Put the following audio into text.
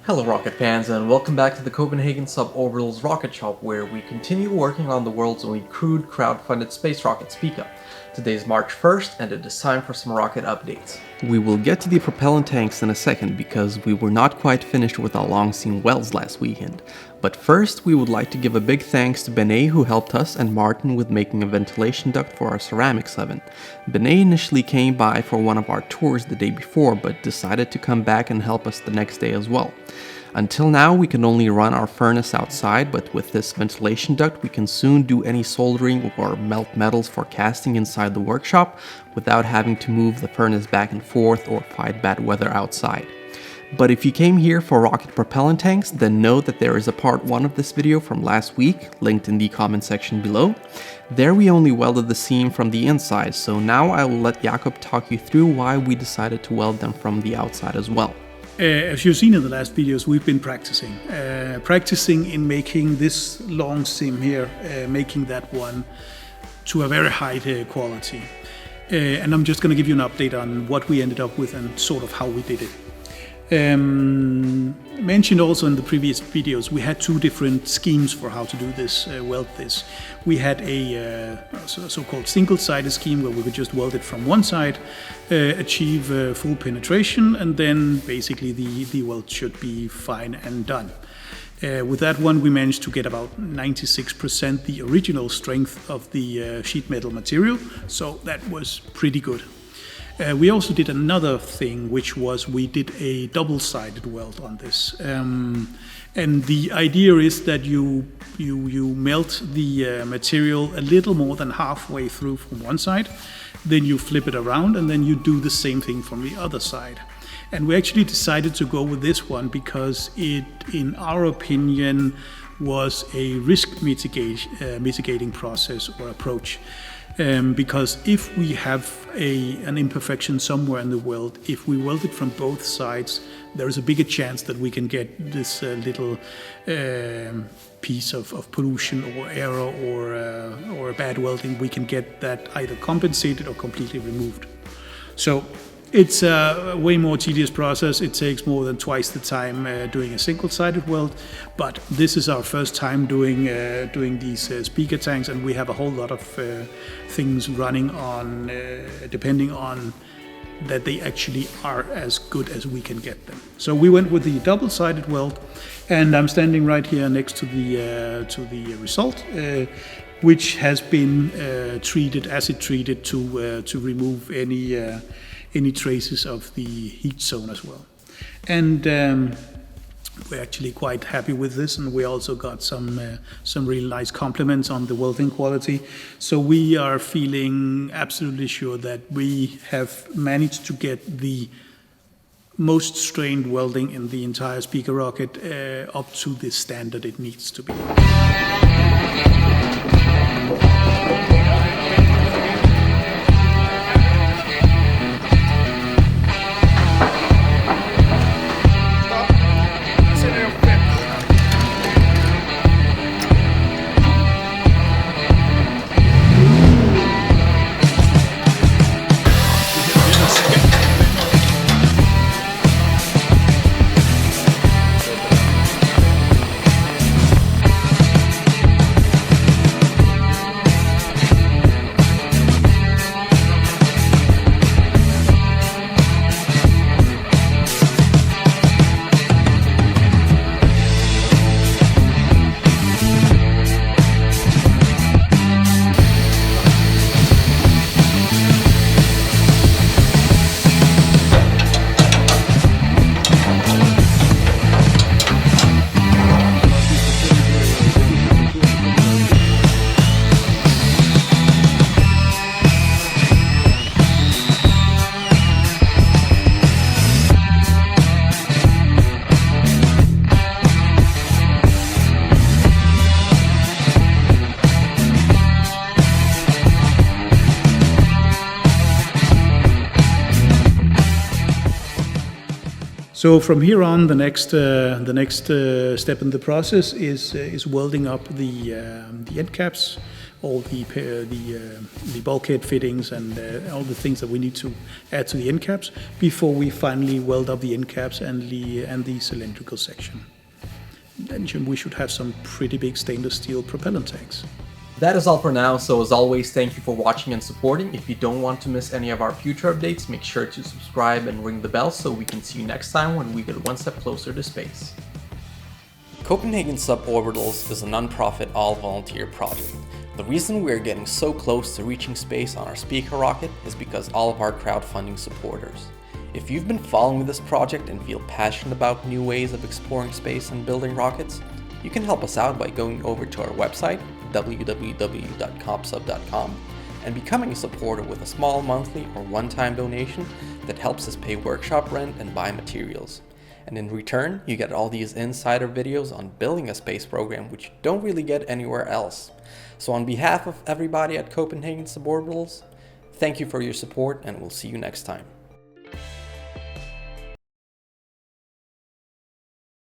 Hello rocket fans, and welcome back to the Copenhagen Suborbital's Rocket Shop, where we continue working on the world's only crewed crowd-funded space rocket Spica. Today is March 1st and it is time for some rocket updates. We will get to the propellant tanks in a second because we were not quite finished with our long-seen Welds last weekend. But first we would like to give a big thanks to Benet who helped us and Martin with making a ventilation duct for our ceramics oven. Benet initially came by for one of our tours the day before but decided to come back and help us the next day as well. Until now we can only run our furnace outside, but with this ventilation duct we can soon do any soldering or melt metals for casting inside the workshop without having to move the furnace back and forth or fight bad weather outside. But if you came here for rocket propellant tanks, then know that there is a part 1 of this video from last week, linked in the comment section below. There we only welded the seam from the inside, so now I will let Jakob talk you through why we decided to weld them from the outside as well. As you've seen in the last videos, we've been practicing in making this long seam here, making that one to a very high quality. And I'm just going to give you an update on what we ended up with and sort of how we did it. Mentioned also in the previous videos, we had two different schemes for how to do this, weld this. We had a so-called single-sided scheme where we could just weld it from one side, achieve full penetration, and then basically the weld should be fine and done. With that one we managed to get about 96% the original strength of the sheet metal material, so that was pretty good. We also did another thing, which was we did a double-sided weld on this. And the idea is that you melt the material a little more than halfway through from one side, then you flip it around, and then you do the same thing from the other side. And we actually decided to go with this one because it, in our opinion, was a risk mitigating process or approach. Because if we have an imperfection somewhere in the weld, if we weld it from both sides, there is a bigger chance that we can get this little piece of pollution or error or a bad welding. We can get that either compensated or completely removed. So it's a way more tedious process. It takes more than twice the time doing a single-sided weld, but this is our first time doing these Spica tanks, and we have a whole lot of things running on, depending on that they actually are as good as we can get them. So we went with the double-sided weld, and I'm standing right here next to the result, which has been acid treated to remove any traces of the heat zone as well. And we're actually quite happy with this, and we also got some really nice compliments on the welding quality. So we are feeling absolutely sure that we have managed to get the most strained welding in the entire Spica rocket up to the standard it needs to be. So from here on, the next step in the process is welding up the end caps all the bulkhead fittings and all the things that we need to add to the end caps before we finally weld up the end caps and the cylindrical section. Then we should have some pretty big stainless steel propellant tanks. That is all for now, so as always, thank you for watching and supporting. If you don't want to miss any of our future updates, make sure to subscribe and ring the bell so we can see you next time when we get one step closer to space. Copenhagen Suborbitals is a non-profit, all-volunteer project. The reason we are getting so close to reaching space on our Spica rocket is because all of our crowdfunding supporters. If you've been following this project and feel passionate about new ways of exploring space and building rockets, you can help us out by going over to our website, www.compsub.com, and becoming a supporter with a small monthly or one-time donation that helps us pay workshop rent and buy materials. And in return, you get all these insider videos on building a space program which you don't really get anywhere else. So on behalf of everybody at Copenhagen Suborbitals, thank you for your support and we'll see you next time.